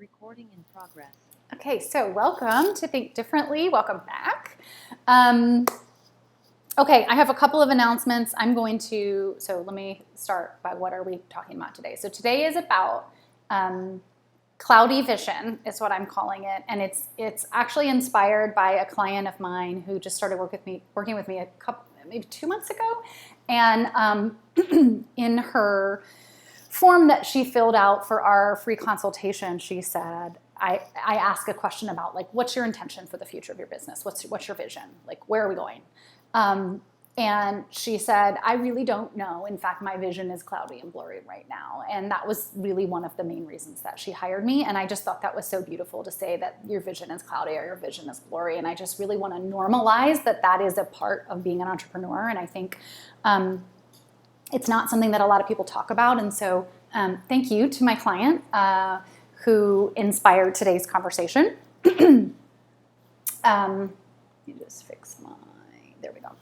Recording in progress. Okay, so welcome to Think Differently. Welcome back. Okay, I have a couple of announcements. So let me start by what are we talking about today? So today is about cloudy vision is what I'm calling it. And it's actually inspired by a client of mine who just started working with me maybe 2 months ago. And in her form that she filled out for our free consultation, she said, I ask a question about like, what's your intention for the future of your business? What's your vision? Like, where are we going? And she said, I really don't know. In fact, my vision is cloudy and blurry right now. And that was really one of the main reasons that she hired me. And I just thought that was so beautiful to say that your vision is cloudy or your vision is blurry. And I just really want to normalize that is a part of being an entrepreneur. And I think it's not something that a lot of people talk about. And so thank you to my client who inspired today's conversation. Let me just fix there we go.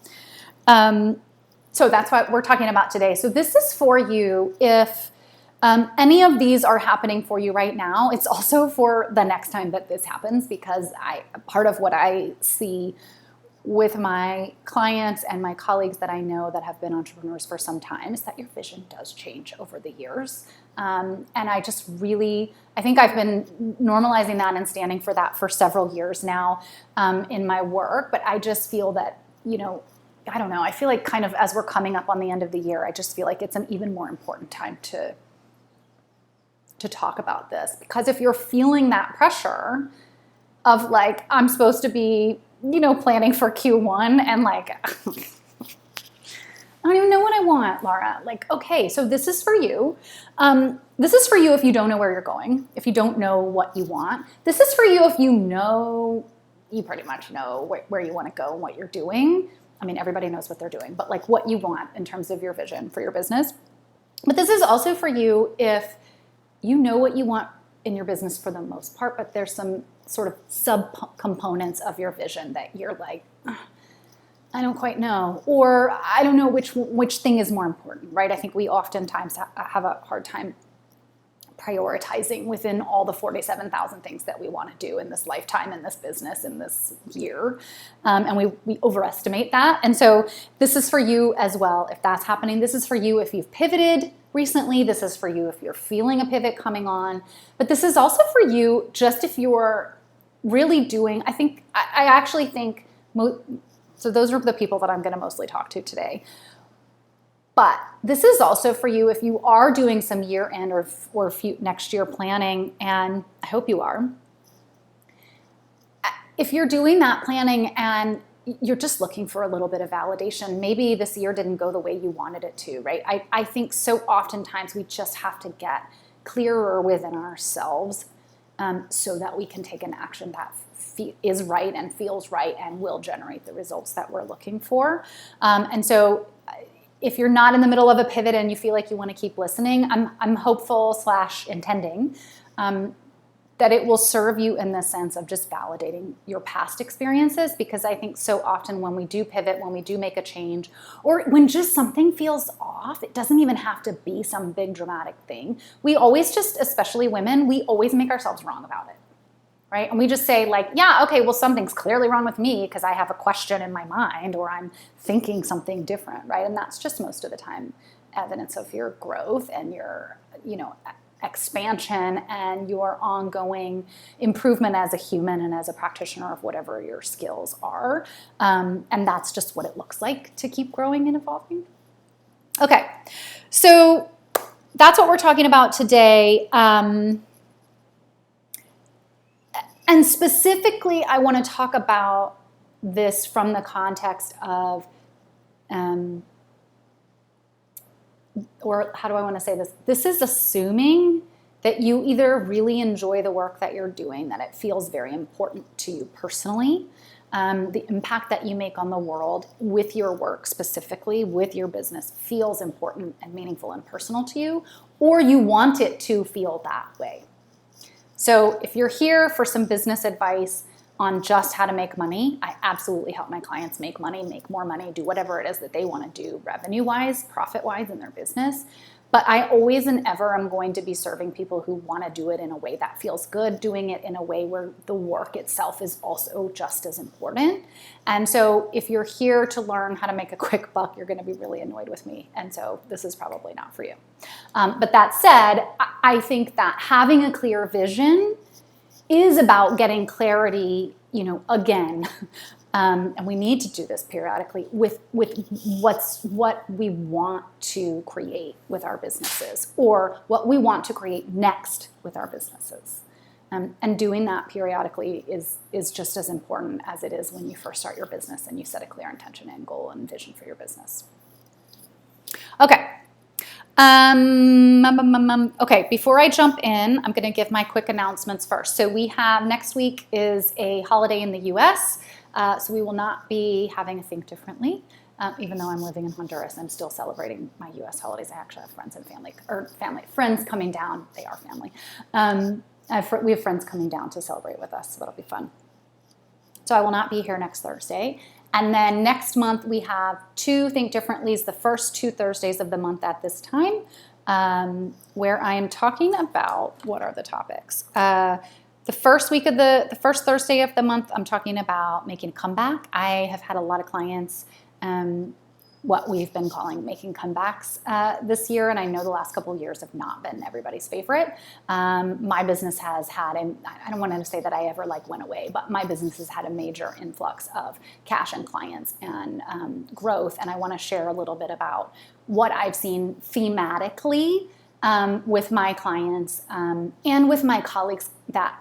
So that's what we're talking about today. So this is for you if any of these are happening for you right now. It's also for the next time that this happens, because part of what I see with my clients and my colleagues that I know that have been entrepreneurs for some time is that your vision does change over the years. And I think I've been normalizing that and standing for that for several years now in my work. But I just feel that, I don't know, I feel like kind of as we're coming up on the end of the year, I just feel like it's an even more important time to talk about this. Because if you're feeling that pressure of like, I'm supposed to be planning for Q1 and like, I don't even know what I want, Laura. Like, okay, so this is for you. This is for you if you don't know where you're going, if you don't know what you want. This is for you if you pretty much know where you want to go and what you're doing. I mean, everybody knows what they're doing, but like what you want in terms of your vision for your business. But this is also for you if you know what you want in your business for the most part, but there's some sort of sub-components of your vision that you're like, I don't quite know, or I don't know which thing is more important, right? I think we oftentimes have a hard time prioritizing within all the 47,000 things that we want to do in this lifetime, in this business, in this year. And we overestimate that. And so this is for you as well if that's happening. This is for you if you've pivoted recently. This is for you if you're feeling a pivot coming on. But this is also for you just if you're really doing, I actually think, so those are the people that I'm going to mostly talk to today. But this is also for you if you are doing some year-end or next year planning, and I hope you are. If you're doing that planning and you're just looking for a little bit of validation, maybe this year didn't go the way you wanted it to, right? I think so oftentimes we just have to get clearer within ourselves so that we can take an action that is right and feels right and will generate the results that we're looking for. And so if you're not in the middle of a pivot and you feel like you want to keep listening, I'm hopeful / intending that it will serve you in the sense of just validating your past experiences, because I think so often when we do pivot, when we do make a change, or when just something feels off, it doesn't even have to be some big dramatic thing. We always especially women, we always make ourselves wrong about it, right? And we just say like, yeah, okay, well, something's clearly wrong with me because I have a question in my mind or I'm thinking something different, right? And that's just most of the time evidence of your growth and your, expansion and your ongoing improvement as a human and as a practitioner of whatever your skills are. And that's just what it looks like to keep growing and evolving. Okay, so that's what we're talking about today. And specifically, I want to talk about this from the context of or how do I want to say this? This is assuming that you either really enjoy the work that you're doing, that it feels very important to you personally, the impact that you make on the world with your work specifically, with your business, feels important and meaningful and personal to you, or you want it to feel that way. So if you're here for some business advice on just how to make money, I absolutely help my clients make money, make more money, do whatever it is that they want to do revenue-wise, profit-wise in their business. But I always and ever am going to be serving people who want to do it in a way that feels good, doing it in a way where the work itself is also just as important. And so if you're here to learn how to make a quick buck, you're going to be really annoyed with me. And so this is probably not for you. But that said, I think that having a clear vision is about getting clarity, again, and we need to do this periodically with what we want to create with our businesses, or what we want to create next with our businesses. And doing that periodically is just as important as it is when you first start your business and you set a clear intention and goal and vision for your business. Okay. Okay, before I jump in, I'm going to give my quick announcements first. So we have next week is a holiday in the US, so we will not be having a Think Differently. Even though I'm living in Honduras, I'm still celebrating my US holidays. I actually have friends and friends coming down. They are family. We have friends coming down to celebrate with us, so that'll be fun. So I will not be here next Thursday. And then next month, we have 2 Think Differentlys, the first 2 Thursdays of the month at this time, where I am talking about, what are the topics? The first Thursday of the month, I'm talking about making a comeback. I have had a lot of clients, what we've been calling making comebacks this year, and I know the last couple of years have not been everybody's favorite. My business has had, and I don't want to say that I ever went away, but my business has had a major influx of cash and clients and growth, and I want to share a little bit about what I've seen thematically with my clients and with my colleagues that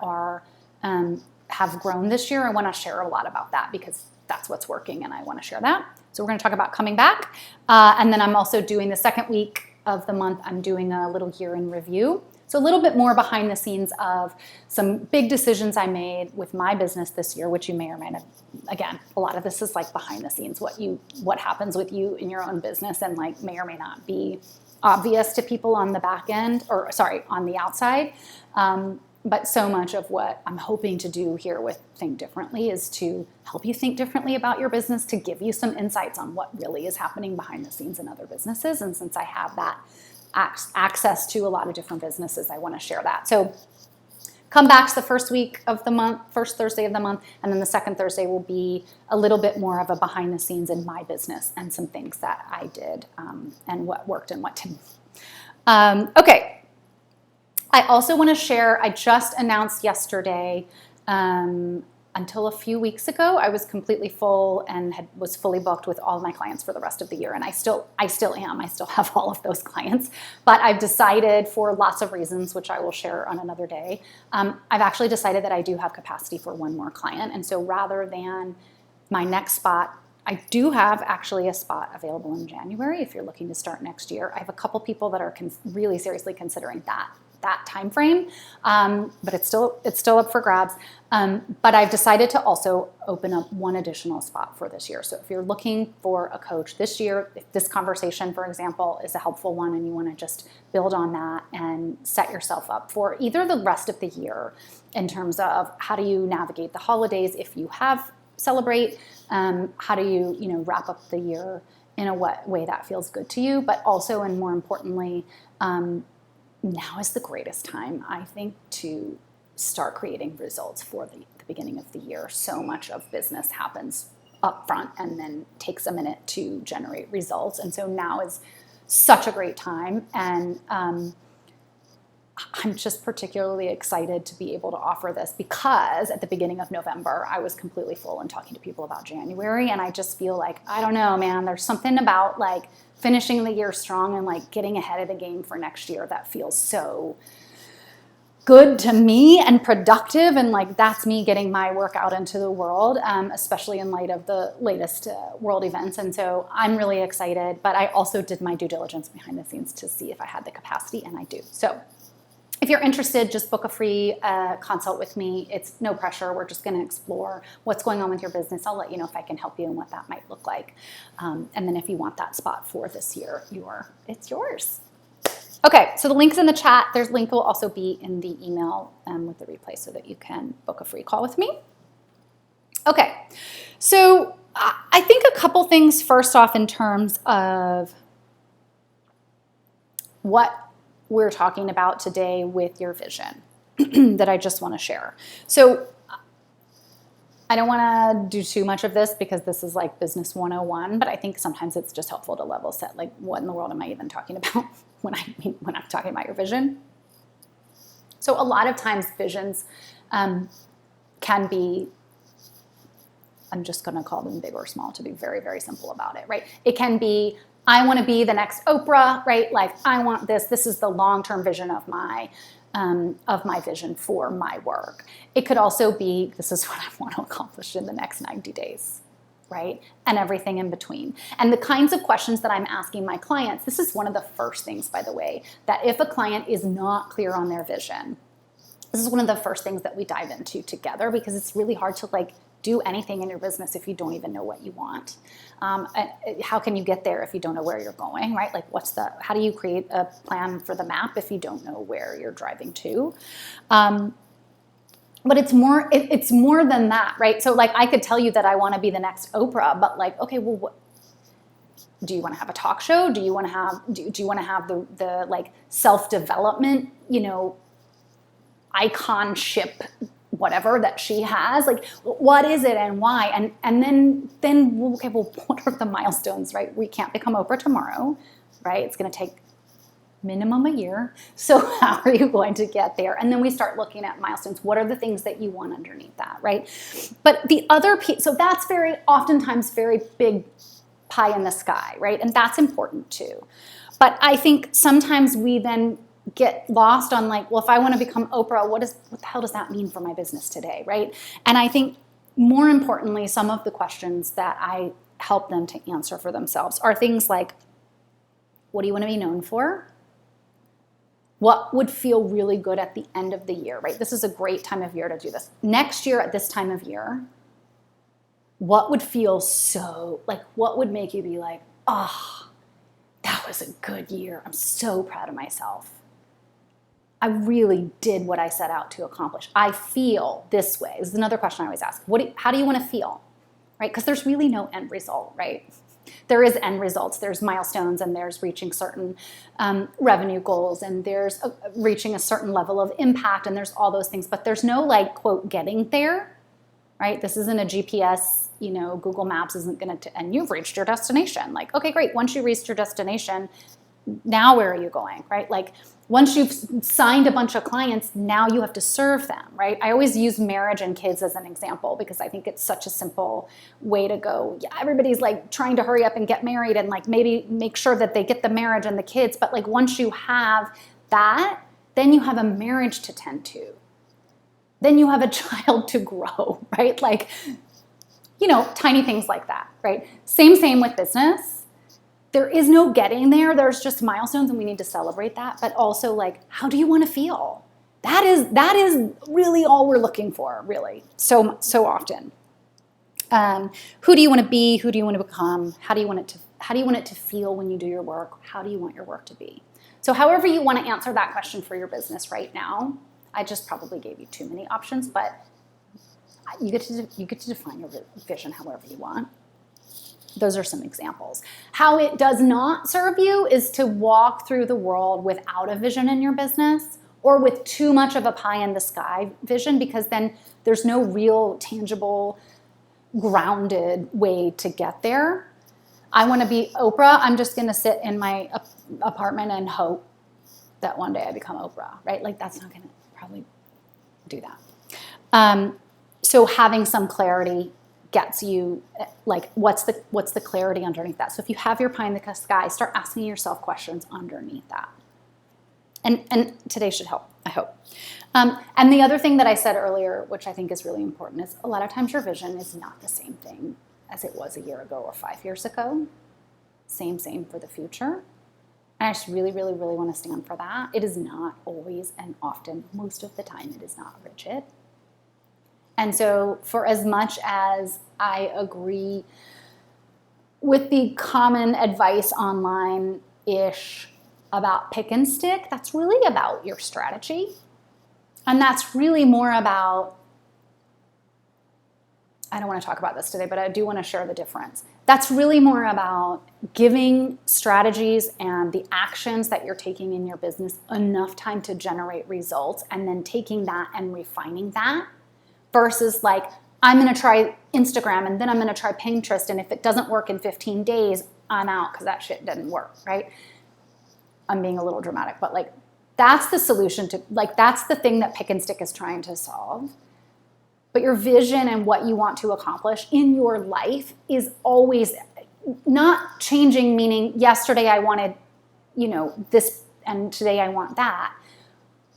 have grown this year. I want to share a lot about that because that's what's working, and I want to share that. So we're going to talk about coming back. And then I'm also doing the second week of the month, I'm doing a little year in review. So a little bit more behind the scenes of some big decisions I made with my business this year, which you may or may not, again, a lot of this is behind the scenes, what happens with you in your own business, and may or may not be obvious to people on the back end, on the outside. But so much of what I'm hoping to do here with Think Differently is to help you think differently about your business, to give you some insights on what really is happening behind the scenes in other businesses. And since I have that access to a lot of different businesses, I want to share that. So comebacks the first week of the month, first Thursday of the month, and then the second Thursday will be a little bit more of a behind the scenes in my business and some things that I did and what worked and what didn't. Okay. I also want to share, I just announced yesterday, until a few weeks ago, I was completely full and was fully booked with all of my clients for the rest of the year. And I still am. I still have all of those clients. But I've decided, for lots of reasons, which I will share on another day, I've actually decided that I do have capacity for one more client. And so rather than my next spot, I do have actually a spot available in January if you're looking to start next year. I have a couple people that are really seriously considering that time frame, but it's still up for grabs. But I've decided to also open up one additional spot for this year. So if you're looking for a coach this year, if this conversation, for example, is a helpful one and you want to just build on that and set yourself up for either the rest of the year in terms of how do you navigate the holidays if you celebrate, how do you wrap up the year in a way that feels good to you, but also, and more importantly, now is the greatest time, I think, to start creating results for the beginning of the year. So much of business happens up front and then takes a minute to generate results. And so now is such a great time. And I'm just particularly excited to be able to offer this because at the beginning of November, I was completely full and talking to people about January. And I just feel I don't know, man, there's something about finishing the year strong and getting ahead of the game for next year that feels so good to me and productive, and that's me getting my work out into the world, especially in light of the latest world events. And so I'm really excited, but I also did my due diligence behind the scenes to see if I had the capacity, and I do. So if you're interested, just book a free consult with me. It's no pressure. We're just going to explore what's going on with your business. I'll let you know if I can help you and what that might look like. And then if you want that spot for this year, it's yours. Okay, so the link's in the chat. There's link will also be in the email with the replay so that you can book a free call with me. Okay, so I think a couple things first off in terms of what we're talking about today with your vision that I just want to share. So I don't want to do too much of this because this is like business 101, but I think sometimes it's just helpful to level set, like, what in the world am I even talking about when I'm talking about your vision? So a lot of times visions can be, I'm just going to call them big or small to be very, very simple about it, right? It can be, I want to be the next Oprah, right? Like, I want this. This is the long-term vision of my vision for my work. It could also be, this is what I want to accomplish in the next 90 days, right? And everything in between. And the kinds of questions that I'm asking my clients, this is one of the first things, by the way, that if a client is not clear on their vision, this is one of the first things that we dive into together, because it's really hard to like do anything in your business if you don't even know what you want. How can you get there if you don't know where you're going, right? Like, how do you create a plan for the map if you don't know where you're driving to? But it's more than that, right? So like, I could tell you that I want to be the next Oprah, but like, okay, well, do you want to have a talk show? Do you want to have, do you want to have the like self-development, iconship, whatever that she has? Like, what is it and why? And then okay, well, what are the milestones, right? We can't become Oprah tomorrow, right? It's going to take minimum a year. So how are you going to get there? And then we start looking at milestones. What are the things that you want underneath that, right? But the other piece, so that's oftentimes very big pie in the sky, right? And that's important too. But I think sometimes we then get lost on like, well, if I want to become Oprah, what the hell does that mean for my business today, right? And I think more importantly, some of the questions that I help them to answer for themselves are things like, what do you want to be known for? What would feel really good at the end of the year, right? This is a great time of year to do this. Next year at this time of year, what would feel what would make you be like, oh, that was a good year. I'm so proud of myself. I really did what I set out to accomplish. I feel this way. This is another question I always ask. How do you want to feel, right? Because there's really no end result, right? There is end results. There's milestones, and there's reaching certain revenue goals, and there's reaching a certain level of impact, and there's all those things. But there's no like, quote, getting there, right? This isn't a GPS, Google Maps isn't going to, and you've reached your destination. Like, okay, great. Once you reached your destination, now where are you going, right? Like, once you've signed a bunch of clients, now you have to serve them, right? I always use marriage and kids as an example because I think it's such a simple way to go. Yeah, everybody's like trying to hurry up and get married and like maybe make sure that they get the marriage and the kids. But like, once you have that, then you have a marriage to tend to. Then you have a child to grow, right? Like, tiny things like that, right? Same with business. There is no getting there. There's just milestones, and we need to celebrate that. But also, like, how do you want to feel? That is really all we're looking for, really, so often. Who do you want to be? Who do you want to become? How do you want it to feel when you do your work? How do you want your work to be? So, however you want to answer that question for your business right now, I just probably gave you too many options, but you get to define your vision however you want. Those are some examples. How it does not serve you is to walk through the world without a vision in your business, or with too much of a pie in the sky vision, because then there's no real, tangible, grounded way to get there. I want to be Oprah. I'm just going to sit in my apartment and hope that one day I become Oprah, right? Like, that's not going to probably do that. So having some clarity gets you, like, what's the clarity underneath that? So if you have your pie in the sky, start asking yourself questions underneath that. And today should help, I hope. And the other thing that I said earlier, which I think is really important, is a lot of times your vision is not the same thing as it was a year ago or 5 years ago. Same for the future. And I just really, really, really want to stand for that. It is not always, and often, most of the time, it is not rigid. And so for as much as I agree with the common advice online-ish about pick and stick, that's really about your strategy. And that's really more about I don't want to talk about this today, but I do want to share the difference. That's really more about giving strategies and the actions that you're taking in your business enough time to generate results, and then taking that and refining that, versus like, I'm going to try Instagram and then I'm going to try Pinterest, and if it doesn't work in 15 days, I'm out because that shit didn't work, right? I'm being a little dramatic, but like, that's the solution to, like, that's the thing that Pick and Stick is trying to solve. But your vision and what you want to accomplish in your life is always not changing, meaning yesterday I wanted, this, and today I want that.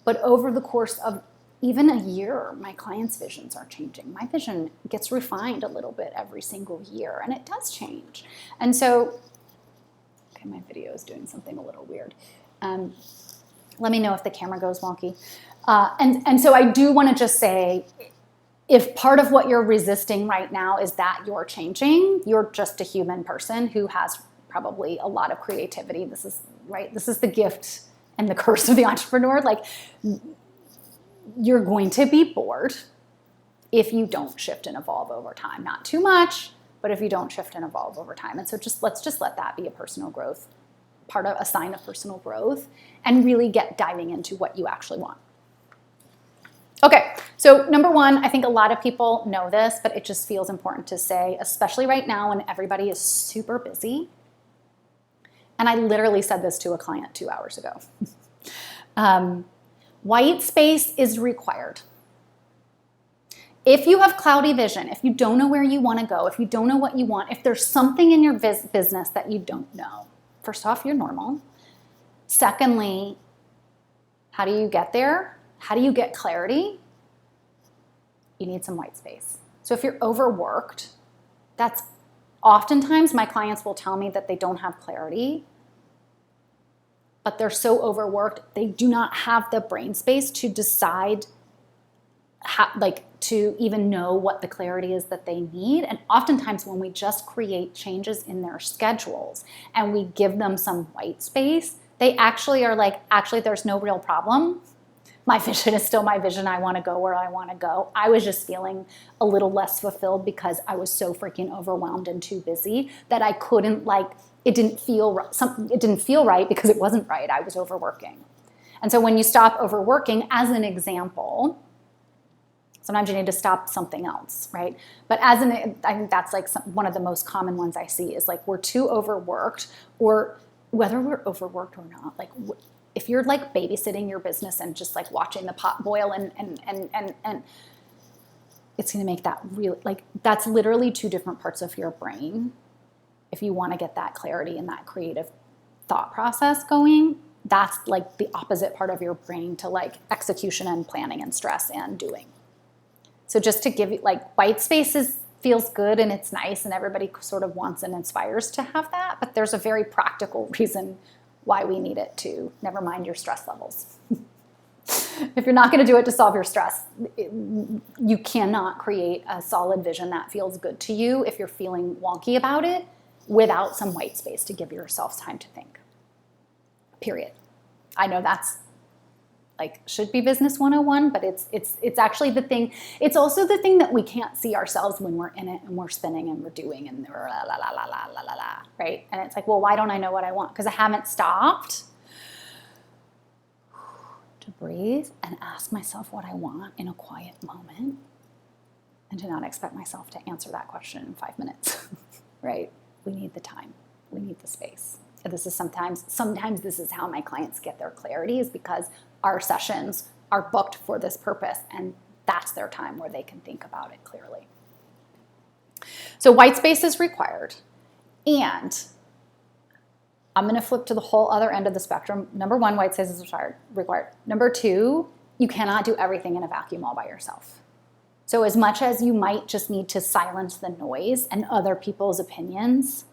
But over the course of even a year, my clients' visions are changing. My vision gets refined a little bit every single year, and it does change. And so, okay, my video is doing something a little weird. Let me know if the camera goes wonky. And so I do want to just say, if part of what you're resisting right now is that you're changing, you're just a human person who has probably a lot of creativity. This is right. This is the gift and the curse of the entrepreneur. Like, you're going to be bored if you don't shift and evolve over time. Not too much, but if you don't shift and evolve over time. And so let's just let that be a personal growth, part of a sign of personal growth, and really get diving into what you actually want. Okay, so number one, I think a lot of people know this, but it just feels important to say, especially right now when everybody is super busy. And I literally said this to a client 2 hours ago. White space is required. If you have cloudy vision, if you don't know where you want to go, if you don't know what you want, if there's something in your business that you don't know, first off, you're normal. Secondly, how do you get there? How do you get clarity? You need some white space. So if you're overworked, that's oftentimes my clients will tell me that they don't have clarity, but they're so overworked, they do not have the brain space to decide how, like, to even know what the clarity is that they need. And oftentimes when we just create changes in their schedules and we give them some white space, they actually are like, actually, there's no real problem. My vision is still my vision. I want to go where I want to go. I was just feeling a little less fulfilled because I was so freaking overwhelmed and too busy that I couldn't, like, it didn't feel right because it wasn't right. I was overworking. And so when you stop overworking, as an example, sometimes you need to stop something else, right? But I think that's like one of the most common ones I see is like, we're too overworked, or whether we're overworked or not, like, if you're like babysitting your business and just like watching the pot boil and it's going to make that real, like, that's literally two different parts of your brain. If you want to get that clarity and that creative thought process going, that's like the opposite part of your brain to like execution and planning and stress and doing. So just to give you, like, white spaces feels good and it's nice and everybody sort of wants and aspires to have that, but there's a very practical reason why we need it too. Never mind your stress levels. If you're not going to do it to solve your stress, you cannot create a solid vision that feels good to you if you're feeling wonky about it without some white space to give yourself time to think. Period. I know that's like should be business 101, but it's actually the thing. It's also the thing that we can't see ourselves when we're in it and we're spinning and we're doing and we're la la la la la la la la, right? And it's like, well, why don't I know what I want? Because I haven't stopped to breathe and ask myself what I want in a quiet moment, and to not expect myself to answer that question in 5 minutes, right? We need the time. We need the space. This is sometimes this is how my clients get their clarity, is because our sessions are booked for this purpose, and that's their time where they can think about it clearly. So white space is required, and I'm going to flip to the whole other end of the spectrum. Number one, white space is required. Number two, you cannot do everything in a vacuum all by yourself. So as much as you might just need to silence the noise and other people's opinions,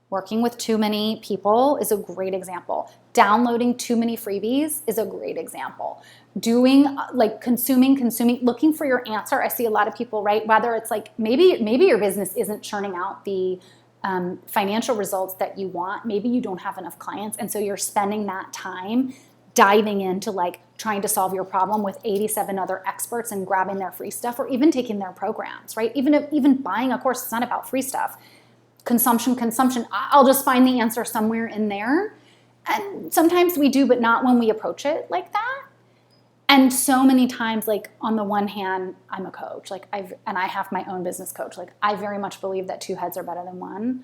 working with too many people is a great example. Downloading too many freebies is a great example. Doing like consuming, looking for your answer. I see a lot of people, right? Whether it's like maybe your business isn't churning out the financial results that you want. Maybe you don't have enough clients, and so you're spending that time diving into like trying to solve your problem with 87 other experts and grabbing their free stuff, or even taking their programs, right? Even buying a course, it's not about free stuff. Consumption, I'll just find the answer somewhere in there. And sometimes we do, but not when we approach it like that. And so many times, like on the one hand, I'm a coach, like I have my own business coach. Like I very much believe that 2 heads are better than 1.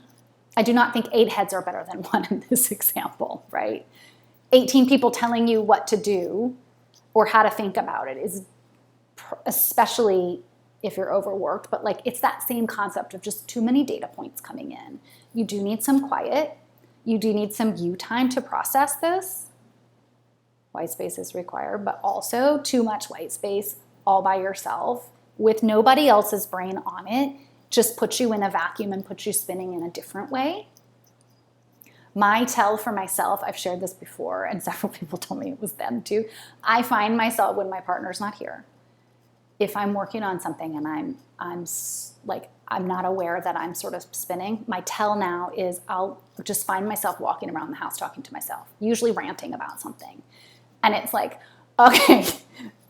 I do not think 8 heads are better than 1 in this example, right? 18 people telling you what to do or how to think about it is, especially if you're overworked, but like it's that same concept of just too many data points coming in. You do need some quiet. You do need some you time to process this. White space is required, but also too much white space all by yourself with nobody else's brain on it just puts you in a vacuum and puts you spinning in a different way. My tell for myself, I've shared this before, and several people told me it was them too. I find myself when my partner's not here, if I'm working on something and I'm not aware that I'm sort of spinning, my tell now is I'll just find myself walking around the house talking to myself, usually ranting about something. And it's like, okay,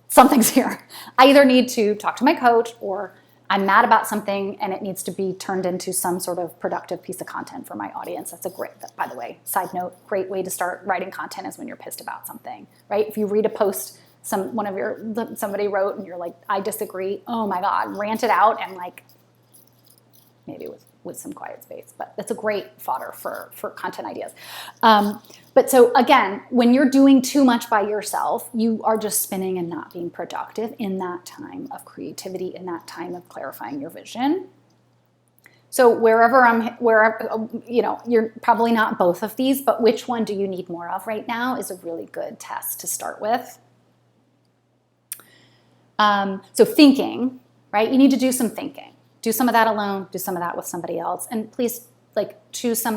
something's here. I either need to talk to my coach, or I'm mad about something and it needs to be turned into some sort of productive piece of content for my audience. That's a great, by the way, side note, great way to start writing content is when you're pissed about something, right? If you read a post somebody wrote and you're like, I disagree, oh my God, rant it out, and like maybe with some quiet space, but that's a great fodder for content ideas. But so again, when you're doing too much by yourself, you are just spinning and not being productive in that time of creativity, in that time of clarifying your vision. So wherever, you're probably not both of these, but which one do you need more of right now is a really good test to start with. So thinking, right? You need to do some thinking. Do some of that alone, do some of that with somebody else. And please, like, choose the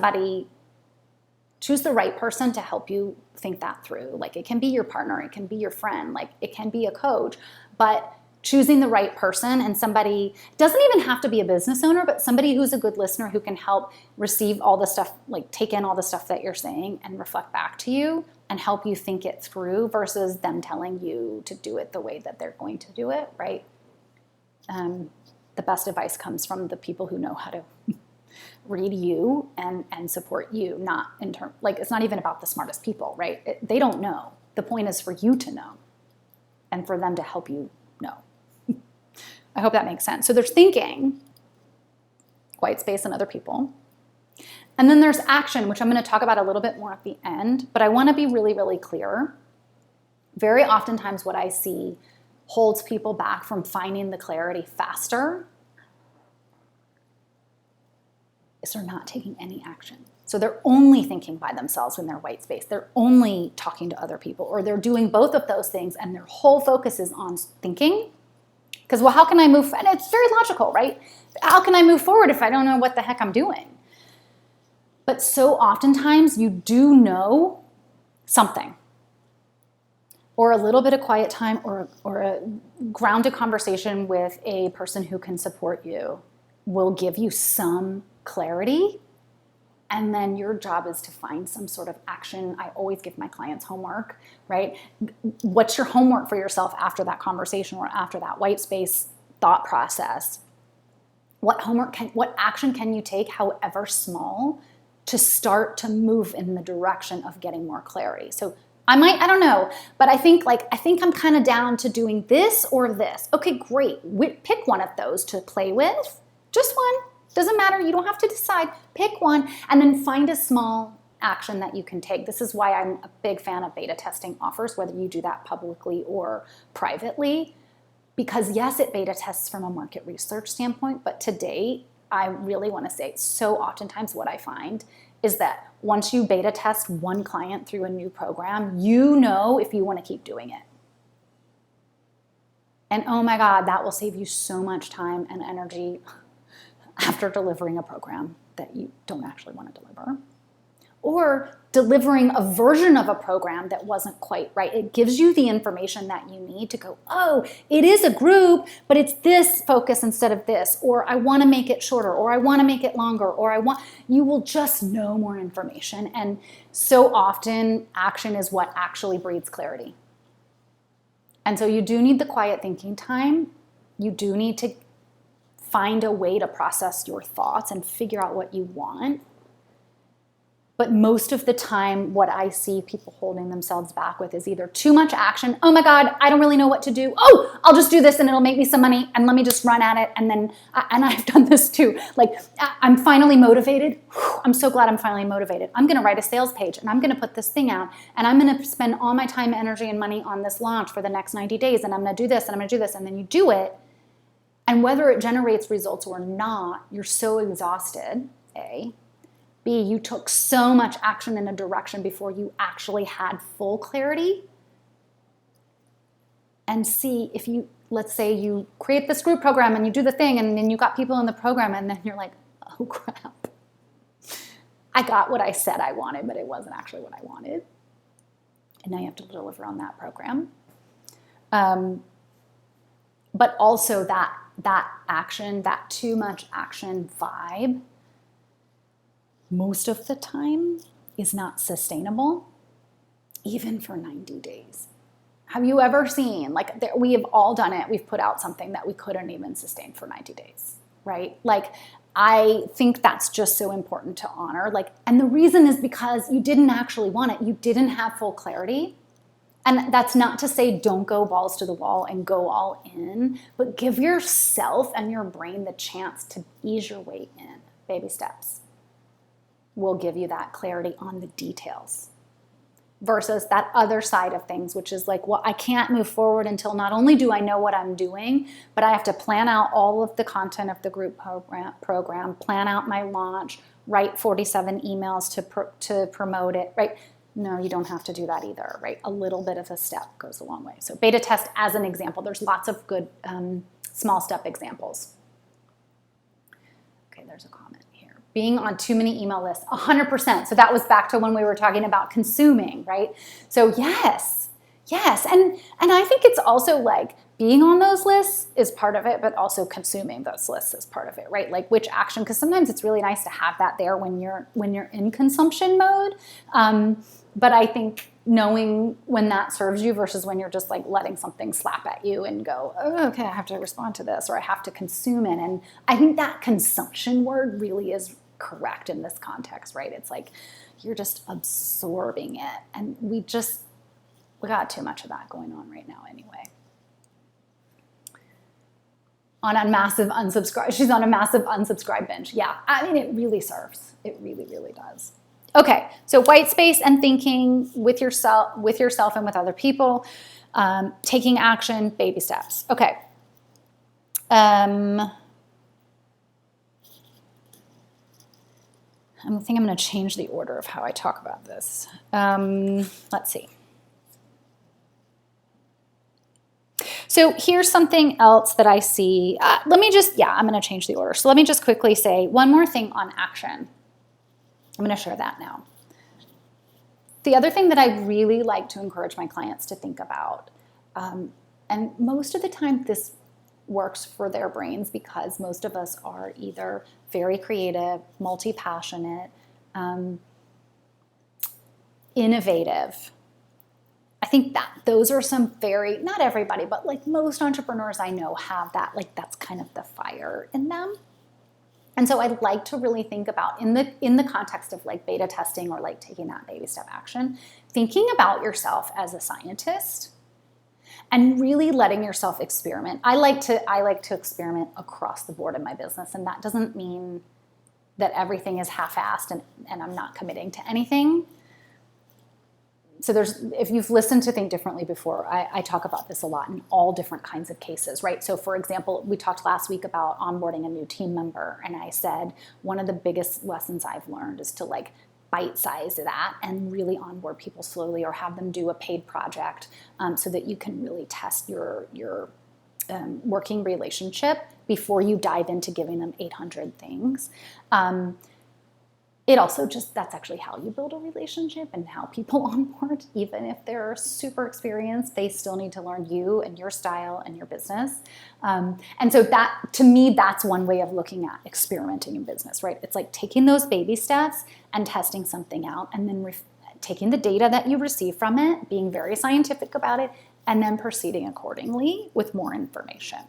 right person to help you think that through. Like, it can be your partner, it can be your friend, like it can be a coach, but choosing the right person and somebody, doesn't even have to be a business owner, but somebody who's a good listener who can help receive all the stuff, like take in all the stuff that you're saying and reflect back to you and help you think it through versus them telling you to do it the way that they're going to do it, right? The best advice comes from the people who know how to read you and support you, not in terms, like, it's not even about the smartest people, right? They don't know. The point is for you to know and for them to help you know. I hope that makes sense. So there's thinking, white space, and other people. And then there's action, which I'm going to talk about a little bit more at the end, but I want to be really, really clear. Very oftentimes what I see holds people back from finding the clarity faster is they're not taking any action. So they're only thinking by themselves when they're white space. They're only talking to other people, or they're doing both of those things and their whole focus is on thinking. Because, well, how can I move? And it's very logical, right? How can I move forward if I don't know what the heck I'm doing? But so oftentimes you do know something, or a little bit of quiet time, or a grounded conversation with a person who can support you will give you some clarity. And then your job is to find some sort of action. I always give my clients homework, right? What's your homework for yourself after that conversation or after that white space thought process? What action can you take, however small, to start to move in the direction of getting more clarity? So I don't know, but I think I'm kind of down to doing this or this. Okay, great. Pick one of those to play with. Just one. Doesn't matter. You don't have to decide. Pick one and then find a small action that you can take. This is why I'm a big fan of beta testing offers, whether you do that publicly or privately. Because yes, it beta tests from a market research standpoint, but today I really want to say so oftentimes what I find is that once you beta test one client through a new program, you know if you want to keep doing it. And oh my God, that will save you so much time and energy after delivering a program that you don't actually want to deliver. or delivering a version of a program that wasn't quite right. It gives you the information that you need to go, oh, it is a group, but it's this focus instead of this, or I want to make it shorter, or I want to make it longer, or you will just know more information. And so often action is what actually breeds clarity. And so you do need the quiet thinking time. You do need to find a way to process your thoughts and figure out what you want. But most of the time, what I see people holding themselves back with is either too much action. Oh my God, I don't really know what to do. Oh, I'll just do this and it'll make me some money and let me just run at it. And then, and I've done this too. Like, I'm finally motivated. I'm so glad I'm finally motivated. I'm going to write a sales page and I'm going to put this thing out and I'm going to spend all my time, energy, and money on this launch for the next 90 days. And I'm going to do this and I'm going to do this. And then you do it. And whether it generates results or not, you're so exhausted, A. B, you took so much action in a direction before you actually had full clarity. And C, if you, let's say you create this group program and you do the thing and then you got people in the program and then you're like, oh crap, I got what I said I wanted, but it wasn't actually what I wanted. And now you have to deliver on that program. But also that action, that too much action vibe, most of the time is not sustainable, even for 90 days. Have you ever seen, like, we have all done it, we've put out something that we couldn't even sustain for 90 days, right? Like, I think that's just so important to honor. Like, and the reason is because you didn't actually want it. You didn't have full clarity. And that's not to say don't go balls to the wall and go all in, but give yourself and your brain the chance to ease your way in. Baby steps will give you that clarity on the details versus that other side of things, which is like, well, I can't move forward until not only do I know what I'm doing, but I have to plan out all of the content of the group program, plan out my launch, write 47 emails to promote it, right? No, you don't have to do that either, right? A little bit of a step goes a long way. So beta test as an example. There's lots of good small step examples. Okay, there's a comment here. Being on too many email lists, 100%. So that was back to when we were talking about consuming, right? So yes. And I think it's also like being on those lists is part of it, but also consuming those lists is part of it, right? Like which action, because sometimes it's really nice to have that there when you're in consumption mode. But I think knowing when that serves you versus when you're just like letting something slap at you and go, oh, okay, I have to respond to this or I have to consume it. And I think that consumption word really is correct in this context, right? It's like you're just absorbing it. And we got too much of that going on right now anyway. On a massive unsubscribe. She's on a massive unsubscribe binge. Yeah, I mean, it really serves. It really, really does. Okay, so white space and thinking with yourself and with other people, taking action, baby steps. Okay. I think I'm going to change the order of how I talk about this. Let's see. So here's something else that I see. I'm going to change the order. So let me just quickly say one more thing on action. I'm going to share that now. The other thing that I really like to encourage my clients to think about, and most of the time this works for their brains because most of us are either very creative, multi-passionate, innovative. I think that those are some not everybody, but like most entrepreneurs I know have that, like that's kind of the fire in them. And so I'd like to really think about in the context of like beta testing or like taking that baby step action, thinking about yourself as a scientist and really letting yourself experiment. I like to experiment across the board in my business, and that doesn't mean that everything is half-assed and I'm not committing to anything. So if you've listened to Think Differently before, I talk about this a lot in all different kinds of cases, right? So for example, we talked last week about onboarding a new team member, and I said one of the biggest lessons I've learned is to like bite-size that and really onboard people slowly or have them do a paid project so that you can really test your working relationship before you dive into giving them 800 things. it also just, that's actually how you build a relationship and how people onboard. Even if they're super experienced, they still need to learn you and your style and your business. And so that, to me, that's one way of looking at experimenting in business, right? It's like taking those baby steps and testing something out, and then taking the data that you receive from it, being very scientific about it, and then proceeding accordingly with more information.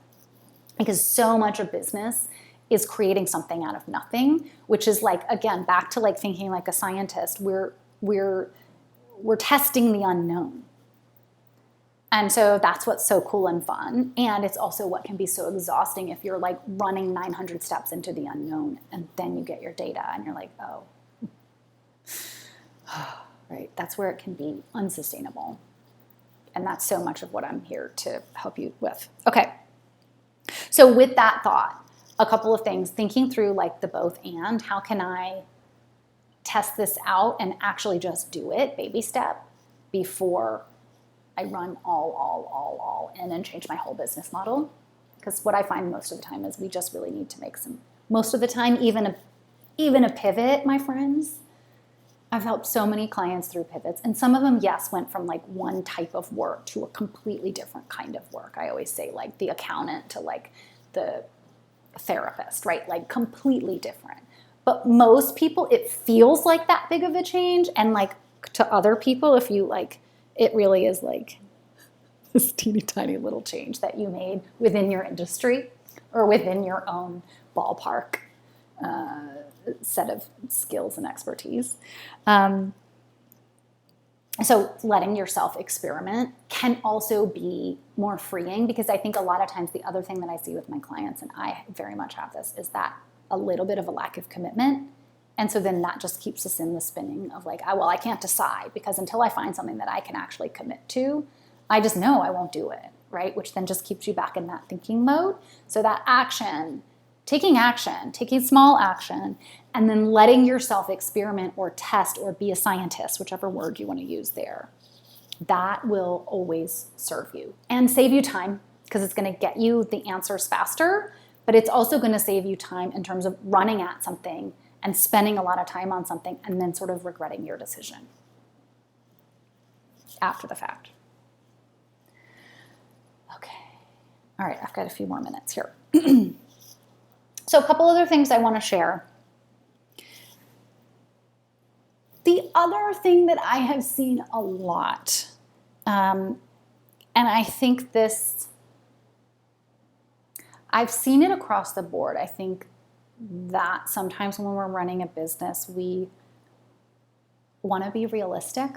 Because so much of business is creating something out of nothing, which is like, again, back to like thinking like a scientist. We're testing the unknown. And so that's what's so cool and fun. And it's also what can be so exhausting if you're like running 900 steps into the unknown, and then you get your data and you're like, oh, right? That's where it can be unsustainable. And that's so much of what I'm here to help you with. Okay. So with that thought, a couple of things, thinking through like the both and, how can I test this out and actually just do it, baby step, before I run all in and change my whole business model? Because what I find most of the time is we just really need to make most of the time, even a pivot, my friends. I've helped so many clients through pivots, and some of them, yes, went from like one type of work to a completely different kind of work. I always say like the accountant to like the therapist, right? Like completely different. But most people, it feels like that big of a change. And like to other people, if you like, it really is like this teeny tiny little change that you made within your industry or within your own ballpark set of skills and expertise. So letting yourself experiment can also be more freeing, because I think a lot of times the other thing that I see with my clients, and I very much have this, is that a little bit of a lack of commitment. And so then that just keeps us in the spinning of like, well, I can't decide, because until I find something that I can actually commit to, I just know I won't do it, right? Which then just keeps you back in that thinking mode. So that action, taking small action, and then letting yourself experiment or test or be a scientist, whichever word you want to use there, that will always serve you and save you time, because it's going to get you the answers faster, but it's also going to save you time in terms of running at something and spending a lot of time on something and then sort of regretting your decision after the fact. Okay. All right, I've got a few more minutes here. So a couple other things I want to share. The other thing that I have seen a lot, and I think I've seen it across the board. I think that sometimes when we're running a business, we want to be realistic.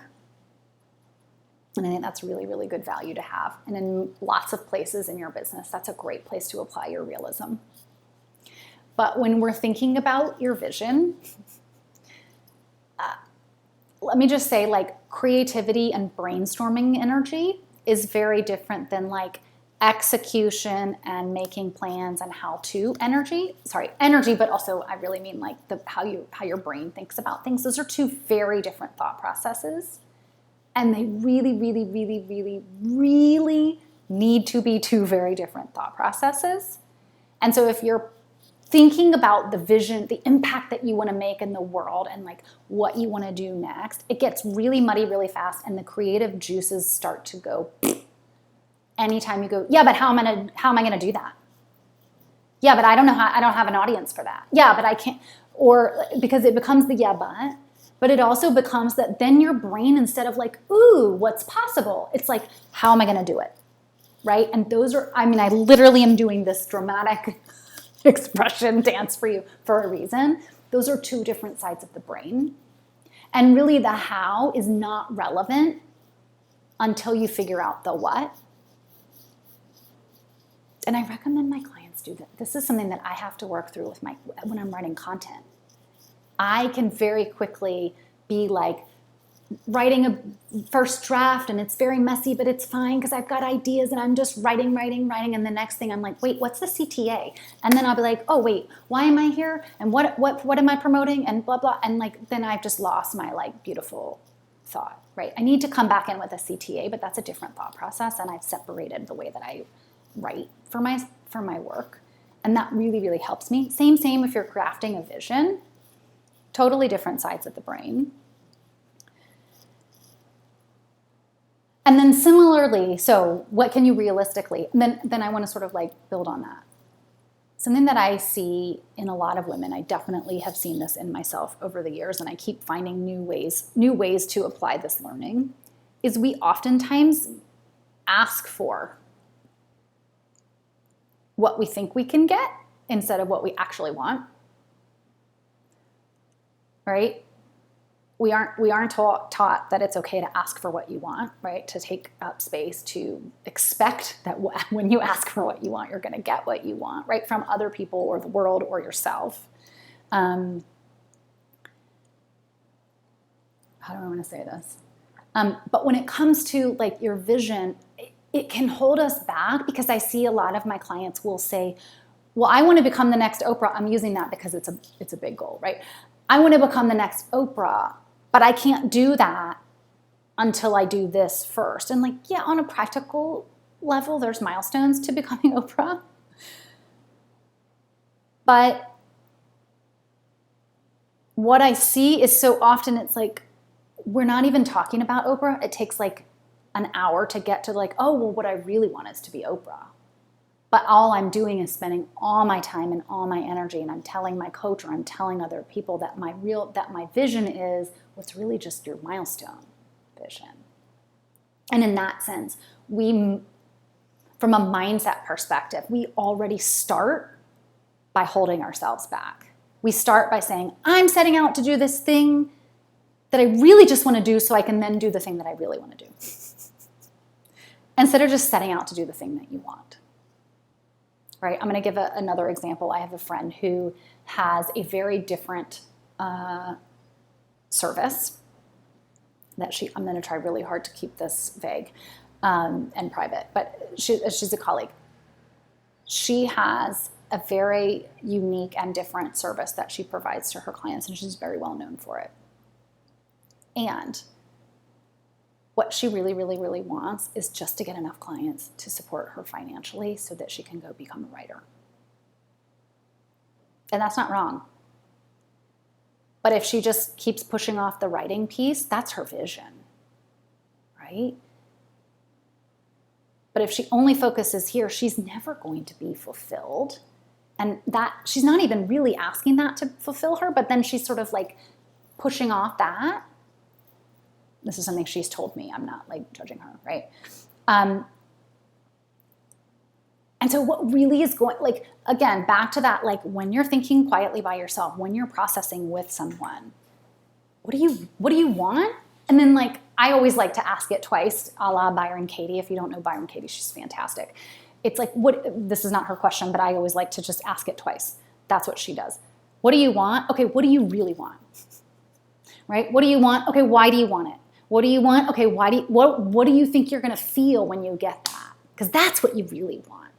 And I think that's really, really good value to have. And in lots of places in your business, that's a great place to apply your realism. But when we're thinking about your vision, let me just say, like, creativity and brainstorming energy is very different than like execution and making plans and how-to energy, but also I really mean like how your brain thinks about things. Those are two very different thought processes, and they really, really, really, really, really need to be two very different thought processes. And so if you're thinking about the vision, the impact that you want to make in the world, and like what you want to do next, it gets really muddy really fast, and the creative juices start to go anytime you go, yeah, but how am I going to do that? Yeah, but I don't have an audience for that. Yeah, but I can't, or because it becomes the yeah, but it also becomes that then your brain, instead of like, ooh, what's possible? It's like, how am I going to do it? Right? And those are, I literally am doing this dramatic expression dance for you for a reason. Those are two different sides of the brain. And really the how is not relevant until you figure out the what. And I recommend my clients do that. This is something that I have to work through when I'm writing content. I can very quickly be like writing a first draft, and it's very messy, but it's fine because I've got ideas and I'm just writing. And the next thing I'm like, wait, what's the CTA? And then I'll be like, oh wait, why am I here? And what am I promoting? And blah, blah. And like, then I've just lost my like beautiful thought, right? I need to come back in with a CTA, but that's a different thought process. And I've separated the way that I write for my work. And that really, really helps me. Same if you're crafting a vision. totally different sides of the brain. And then similarly, so what can you realistically, and then I want to sort of like build on that. Something that I see in a lot of women, I definitely have seen this in myself over the years, and I keep finding new ways to apply this learning, is we oftentimes ask for what we think we can get instead of what we actually want, right? We aren't taught that it's okay to ask for what you want, right? To take up space, to expect that when you ask for what you want, you're going to get what you want, right? From other people or the world or yourself. How do I want to say this? But when it comes to like your vision, it can hold us back, because I see a lot of my clients will say, well, I want to become the next Oprah. I'm using that because it's a big goal, right? I want to become the next Oprah, but I can't do that until I do this first. And like, yeah, on a practical level, there's milestones to becoming Oprah. But what I see is so often it's like, we're not even talking about Oprah. It takes like an hour to get to like, oh, well, what I really want is to be Oprah. But all I'm doing is spending all my time and all my energy, and I'm telling my coach or I'm telling other people that my vision is what's really just your milestone vision. And in that sense, from a mindset perspective, we already start by holding ourselves back. We start by saying, I'm setting out to do this thing that I really just want to do so I can then do the thing that I really want to do. Instead of just setting out to do the thing that you want. Right? I'm going to give another example. I have a friend who has a very different service that I'm going to try really hard to keep this vague and private, but she's a colleague. She has a very unique and different service that she provides to her clients, and she's very well known for it. And what she really, really, really wants is just to get enough clients to support her financially so that she can go become a writer. And that's not wrong. But if she just keeps pushing off the writing piece, that's her vision, right? But if she only focuses here, she's never going to be fulfilled. And that she's not even really asking that to fulfill her, but then she's sort of like pushing off that. This is something she's told me. I'm not like judging her, right? And so what really is going, like, again, back to that, like when you're thinking quietly by yourself, when you're processing with someone, what do you want? And then like, I always like to ask it twice, a la Byron Katie. If you don't know Byron Katie, she's fantastic. It's like, this is not her question, but I always like to just ask it twice. That's what she does. What do you want? Okay, what do you really want? Right? What do you want? Okay, why do you want it? What do you want? Okay, what do you think you're going to feel when you get that? Because that's what you really want.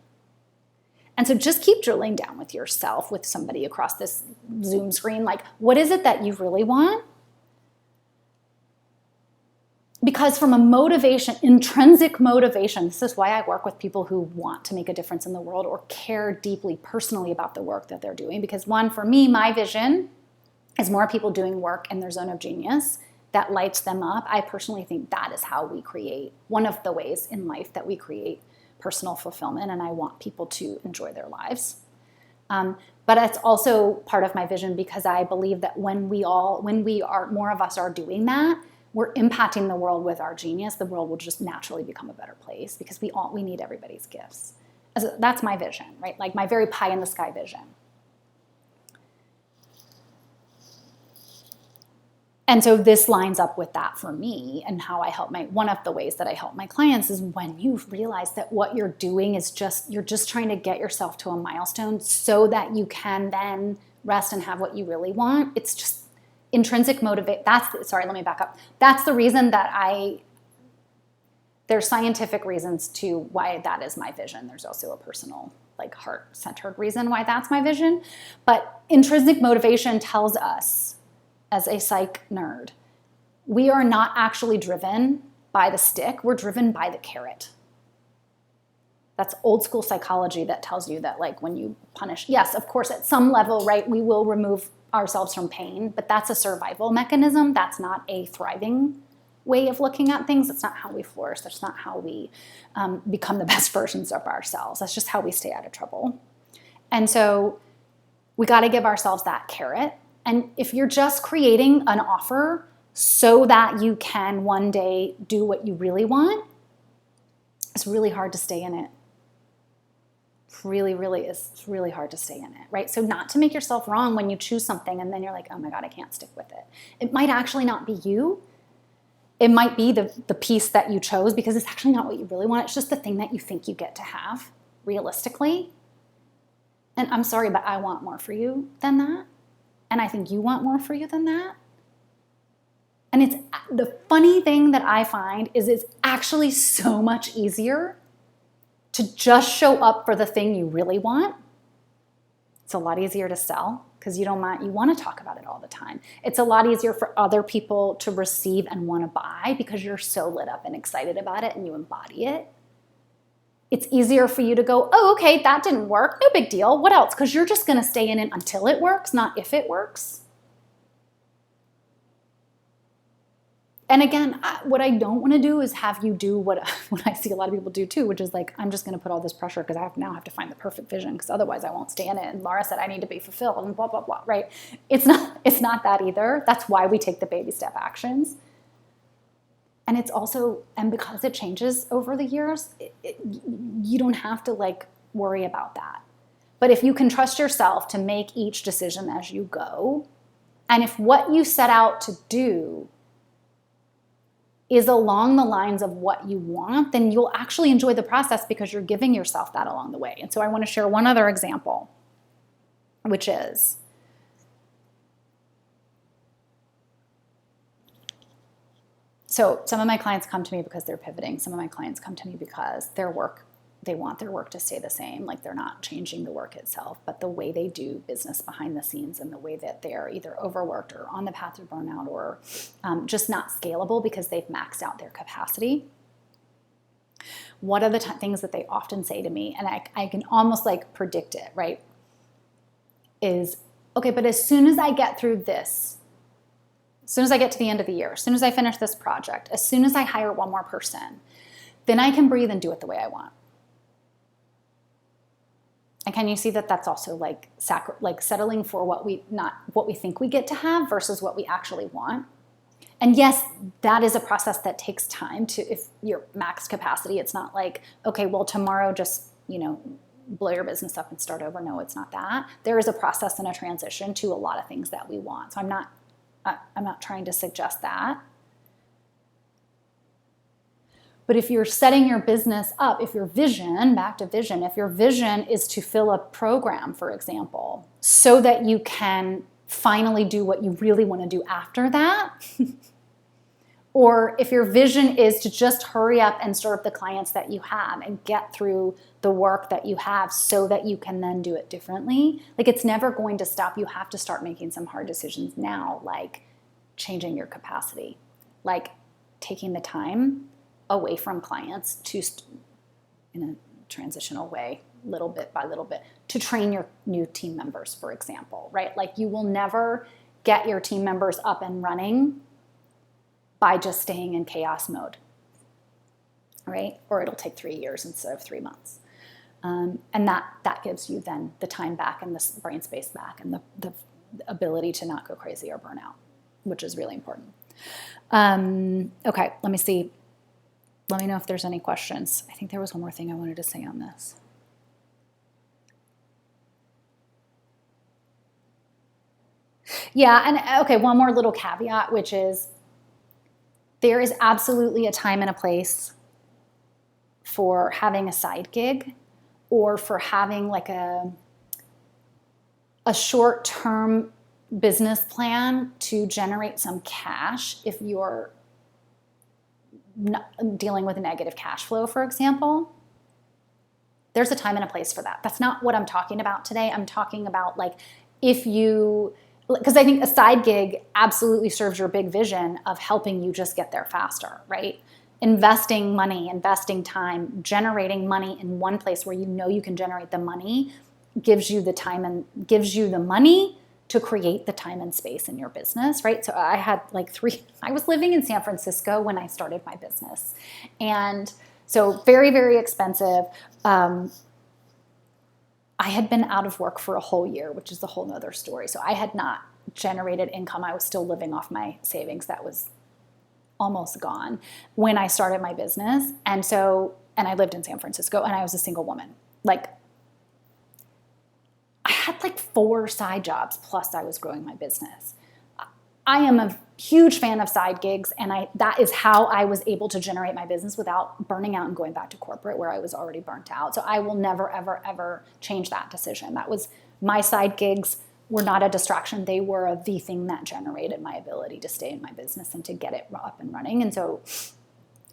And so just keep drilling down with yourself, with somebody across this Zoom screen. Like, what is it that you really want? Because from a motivation, intrinsic motivation, this is why I work with people who want to make a difference in the world or care deeply personally about the work that they're doing. Because one, for me, my vision is more people doing work in their zone of genius that lights them up. I personally think that is how we create, one of the ways in life that we create personal fulfillment, and I want people to enjoy their lives. But it's also part of my vision because I believe that when more of us are doing that, we're impacting the world with our genius. The world will just naturally become a better place because we need everybody's gifts. That's my vision, right? Like my very pie in the sky vision. And so this lines up with that for me and how I help one of the ways that I help my clients is when you realize that what you're doing is you're just trying to get yourself to a milestone so that you can then rest and have what you really want. It's just intrinsic motivate. Let me back up. That's the reason that there's scientific reasons to why that is my vision. There's also a personal, like heart-centered reason why that's my vision. But intrinsic motivation tells us, as a psych nerd, we are not actually driven by the stick, we're driven by the carrot. That's old school psychology that tells you that like when you punish, yes, of course, at some level, right, we will remove ourselves from pain, but that's a survival mechanism. That's not a thriving way of looking at things. That's not how we flourish. That's not how we become the best versions of ourselves. That's just how we stay out of trouble. And so we got to give ourselves that carrot. And if you're just creating an offer so that you can one day do what you really want, it's really hard to stay in it. Really, really is. It's really hard to stay in it, right? So not to make yourself wrong when you choose something and then you're like, oh my God, I can't stick with it. It might actually not be you. It might be the piece that you chose because it's actually not what you really want. It's just the thing that you think you get to have, realistically. And I'm sorry, but I want more for you than that. And I think you want more for you than that. And it's the funny thing that I find is it's actually so much easier to just show up for the thing you really want. It's a lot easier to sell because you want to talk about it all the time. It's a lot easier for other people to receive and want to buy because you're so lit up and excited about it and you embody it. It's easier for you to go, oh, okay, that didn't work. No big deal. What else? Because you're just going to stay in it until it works, not if it works. And again, what I don't want to do is have you do what I see a lot of people do too, which is like, I'm just going to put all this pressure because I now have to find the perfect vision because otherwise I won't stay in it. And Laura said I need to be fulfilled and blah, blah, blah, right? It's not that either. That's why we take the baby step actions. And it's also, and because it changes over the years, you don't have to like worry about that. But if you can trust yourself to make each decision as you go, and if what you set out to do is along the lines of what you want, then you'll actually enjoy the process because you're giving yourself that along the way. And so I want to share one other example, which is, so some of my clients come to me because they're pivoting. Some of my clients come to me because they want their work to stay the same. Like they're not changing the work itself, but the way they do business behind the scenes and the way that they're either overworked or on the path to burnout or just not scalable because they've maxed out their capacity. One of the things that they often say to me, and I can almost like predict it, right, is, okay, but as soon as I get through this, as soon as I get to the end of the year, as soon as I finish this project, as soon as I hire one more person, then I can breathe and do it the way I want. And can you see that that's also like settling for what we think we get to have versus what we actually want? And yes, that is a process that takes time if you're max capacity. It's not like, okay, well, tomorrow just, blow your business up and start over. No, it's not that. There is a process and a transition to a lot of things that we want. So I'm not trying to suggest that. But if you're setting your business up, if your vision is to fill a program, for example, so that you can finally do what you really want to do after that, or if your vision is to just hurry up and serve the clients that you have and get through the work that you have so that you can then do it differently, like it's never going to stop. You have to start making some hard decisions now, like changing your capacity, like taking the time away from clients to, in a transitional way, little bit by little bit, to train your new team members, for example, right? Like you will never get your team members up and running by just staying in chaos mode, right? Or it'll take 3 years instead of 3 months. And that gives you then the time back and the brain space back and the ability to not go crazy or burn out, which is really important. Okay, let me see. Let me know if there's any questions. I think there was one more thing I wanted to say on this. Yeah, and okay, one more little caveat, which is there is absolutely a time and a place for having a side gig or for having like a short-term business plan to generate some cash if you're dealing with a negative cash flow, for example. There's a time and a place for that. That's not what I'm talking about today. I'm talking about like because I think a side gig absolutely serves your big vision of helping you just get there faster, right? Investing money, investing time, generating money in one place where you know you can generate the money gives you the time and gives you the money to create the time and space in your business, right? So I had I was living in San Francisco when I started my business. And so very, very expensive. I had been out of work for a whole year, which is a whole nother story. So I had not generated income. I was still living off my savings that was almost gone when I started my business. And I lived in San Francisco, and I was a single woman. I had 4 side jobs, plus I was growing my business. I am a huge fan of side gigs, and that is how I was able to generate my business without burning out and going back to corporate where I was already burnt out. So I will never, ever, ever change that decision. That was my side gigs were not a distraction. They were the thing that generated my ability to stay in my business and to get it up and running. And so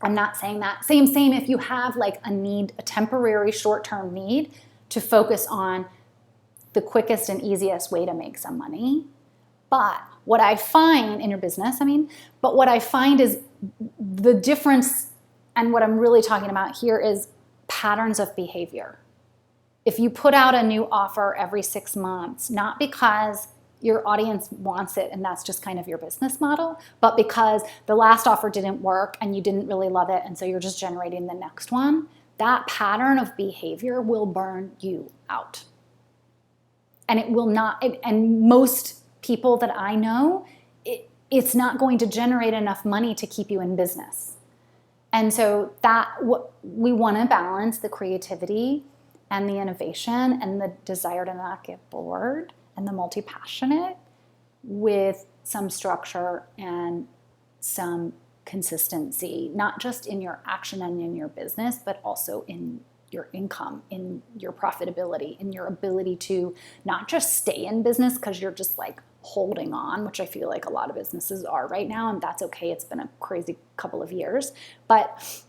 I'm not saying that. Same, if you have a need, a temporary short-term need to focus on the quickest and easiest way to make some money. But what I find in your business, but what I find is the difference, and what I'm really talking about here is patterns of behavior. If you put out a new offer every 6 months, not because your audience wants it and that's just kind of your business model, but because the last offer didn't work and you didn't really love it, and so you're just generating the next one, that pattern of behavior will burn you out. And it will not, and most people that I know, it's not going to generate enough money to keep you in business. And so we want to balance the creativity and the innovation and the desire to not get bored and the multi-passionate with some structure and some consistency, not just in your action and in your business, but also in your income, in your profitability, in your ability to not just stay in business because you're just holding on, which I feel like a lot of businesses are right now, and that's okay. It's been a crazy couple of years. But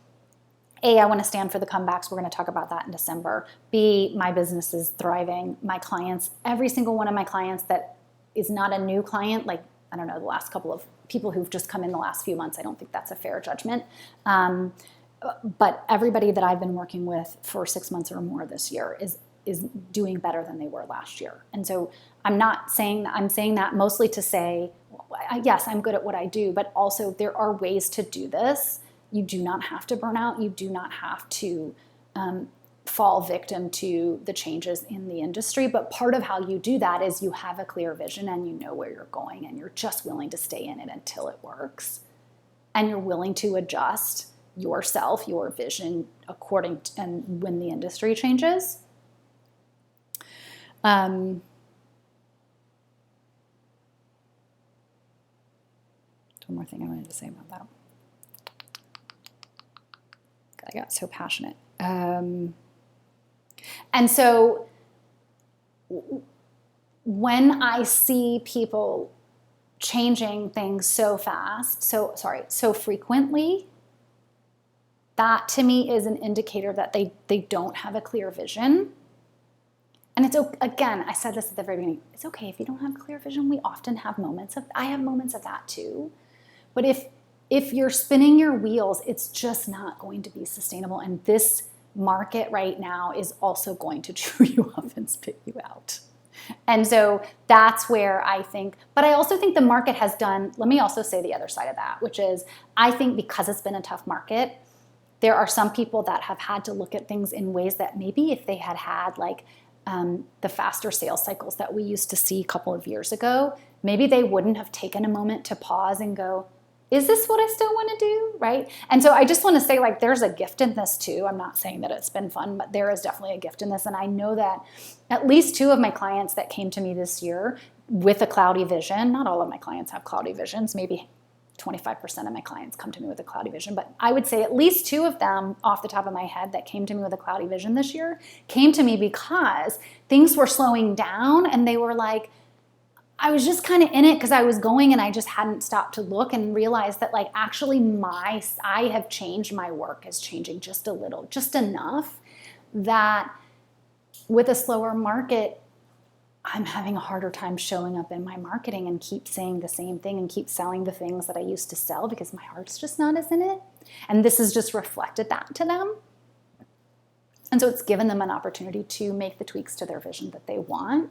A, I want to stand for the comebacks. We're going to talk about that in December. B, my business is thriving. My clients, every single one of my clients that is not a new client, I don't know, the last couple of people who've just come in the last few months, I don't think that's a fair judgment. But everybody that I've been working with for 6 months or more this year is doing better than they were last year. And so I'm saying that mostly to say, yes, I'm good at what I do, but also there are ways to do this. You do not have to burn out. You do not have to fall victim to the changes in the industry. But part of how you do that is you have a clear vision and you know where you're going, and you're just willing to stay in it until it works. And you're willing to adjust yourself, your vision, according to, and when the industry changes. One more thing I wanted to say about that. I got so passionate. And so when I see people changing things so fast, so frequently, that to me is an indicator that they don't have a clear vision. And it's, again, I said this at the very beginning, it's okay if you don't have a clear vision. We often have I have moments of that too. But if you're spinning your wheels, it's just not going to be sustainable. And this market right now is also going to chew you up and spit you out. And so that's where I think, but I also think the market has done, let me also say the other side of that, which is I think because it's been a tough market, there are some people that have had to look at things in ways that maybe if they had the faster sales cycles that we used to see a couple of years ago, maybe they wouldn't have taken a moment to pause and go, is this what I still want to do, right? And so I just want to say, there's a gift in this too. I'm not saying that it's been fun, but there is definitely a gift in this. And I know that at least 2 of my clients that came to me this year with a cloudy vision, not all of my clients have cloudy visions, maybe 25% of my clients come to me with a cloudy vision, but I would say at least 2 of them off the top of my head that came to me with a cloudy vision this year came to me because things were slowing down and they were like, I was just kind of in it because I was going and I just hadn't stopped to look and realized that actually I have changed, my work is changing just a little, just enough that with a slower market, I'm having a harder time showing up in my marketing and keep saying the same thing and keep selling the things that I used to sell because my heart's just not as in it. And this has just reflected that to them. And so it's given them an opportunity to make the tweaks to their vision that they want.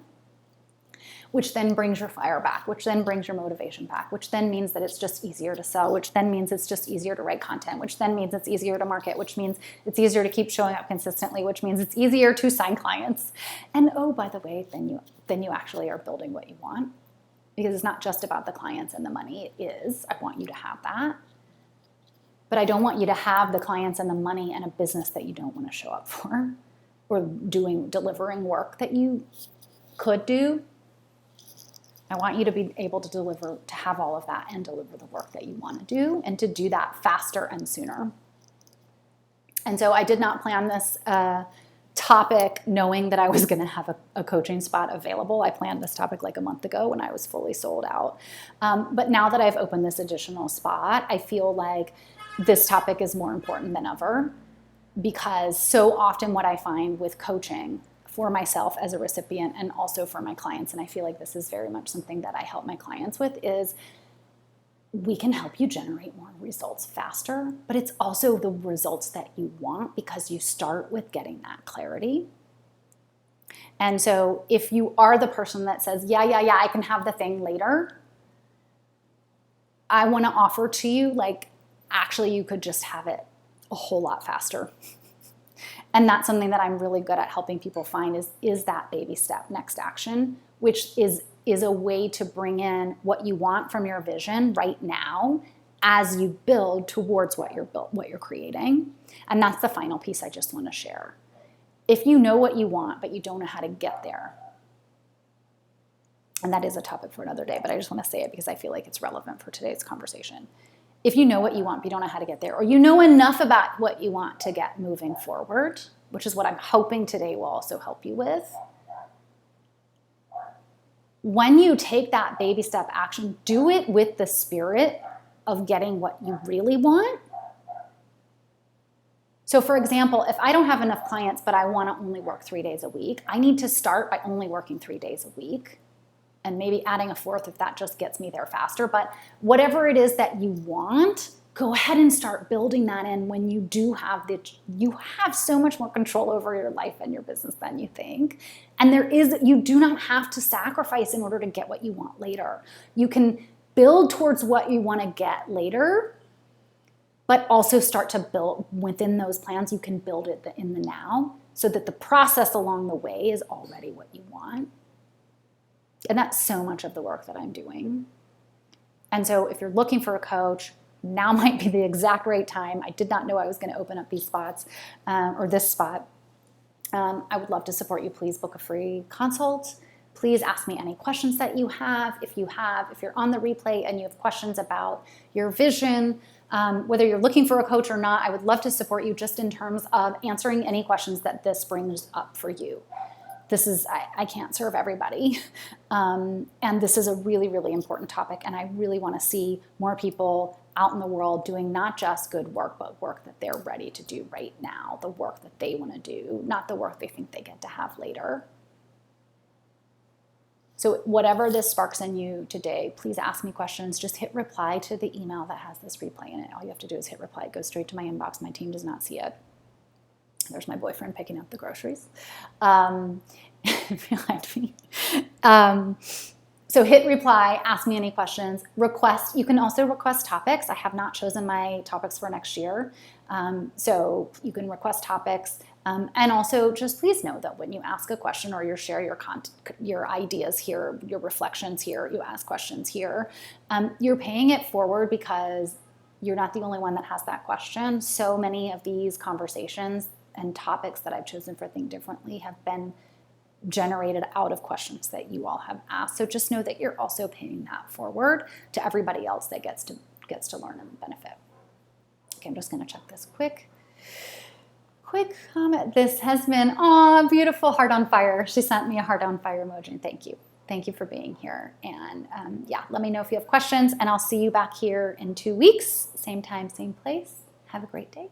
which then brings your fire back, which then brings your motivation back, which then means that it's just easier to sell, which then means it's just easier to write content, which then means it's easier to market, which means it's easier to keep showing up consistently, which means it's easier to sign clients. And oh, by the way, then you actually are building what you want, because it's not just about the clients and the money. It is. I want you to have that. But I don't want you to have the clients and the money and a business that you don't want to show up for, or delivering work that you could do. I want you to be able to have all of that and deliver the work that you want to do, and to do that faster and sooner. And so I did not plan this topic knowing that I was going to have a coaching spot available. I planned this topic like a month ago when I was fully sold out. But now that I've opened this additional spot, I feel like this topic is more important than ever, because so often what I find with coaching for myself as a recipient and also for my clients, and I feel like this is very much something that I help my clients with, is we can help you generate more results faster, but it's also the results that you want, because you start with getting that clarity. And so if you are the person that says, yeah, I can have the thing later, I want to offer to you, like, actually you could just have it a whole lot faster. And that's something that I'm really good at helping people find is that baby step, next action, which is a way to bring in what you want from your vision right now as you build towards what you're creating. And that's the final piece I just want to share. If you know what you want, but you don't know how to get there, and that is a topic for another day, but I just want to say it because I feel like it's relevant for today's conversation. If you know what you want, but you don't know how to get there, or you know enough about what you want to get moving forward, which is what I'm hoping today will also help you with, when you take that baby step action, do it with the spirit of getting what you really want. So for example, if I don't have enough clients, but I want to only work 3 days a week, I need to start by only working 3 days a week, and maybe adding a fourth if that just gets me there faster. But whatever it is that you want, go ahead and start building that in when you do you have so much more control over your life and your business than you think. And you do not have to sacrifice in order to get what you want later. You can build towards what you want to get later, but also start to build within those plans. You can build it in the now, so that the process along the way is already what you want. And that's so much of the work that I'm doing. And so if you're looking for a coach, now might be the exact right time. I did not know I was going to open up these spots, or this spot. I would love to support you. Please book a free consult. Please ask me any questions that you have. If you're on the replay and you have questions about your vision, whether you're looking for a coach or not, I would love to support you just in terms of answering any questions that this brings up for you. I can't serve everybody. And this is a really, really important topic. And I really want to see more people out in the world doing not just good work, but work that they're ready to do right now, the work that they want to do, not the work they think they get to have later. So whatever this sparks in you today, please ask me questions. Just hit reply to the email that has this replay in it. All you have to do is hit reply. It goes straight to my inbox. My team does not see it. There's my boyfriend picking up the groceries. Behind me. So hit reply, ask me any questions, request. You can also request topics. I have not chosen my topics for next year. So you can request topics. And also just please know that when you ask a question or you share your ideas here, your reflections here, you ask questions here, you're paying it forward because you're not the only one that has that question. So many of these conversations and topics that I've chosen for Think Differently have been generated out of questions that you all have asked. So just know that you're also paying that forward to everybody else that gets to learn and benefit. Okay, I'm just going to check this quick comment. This has been, beautiful heart on fire. She sent me a heart on fire emoji. Thank you. Thank you for being here. And let me know if you have questions, and I'll see you back here in 2 weeks. Same time, same place. Have a great day.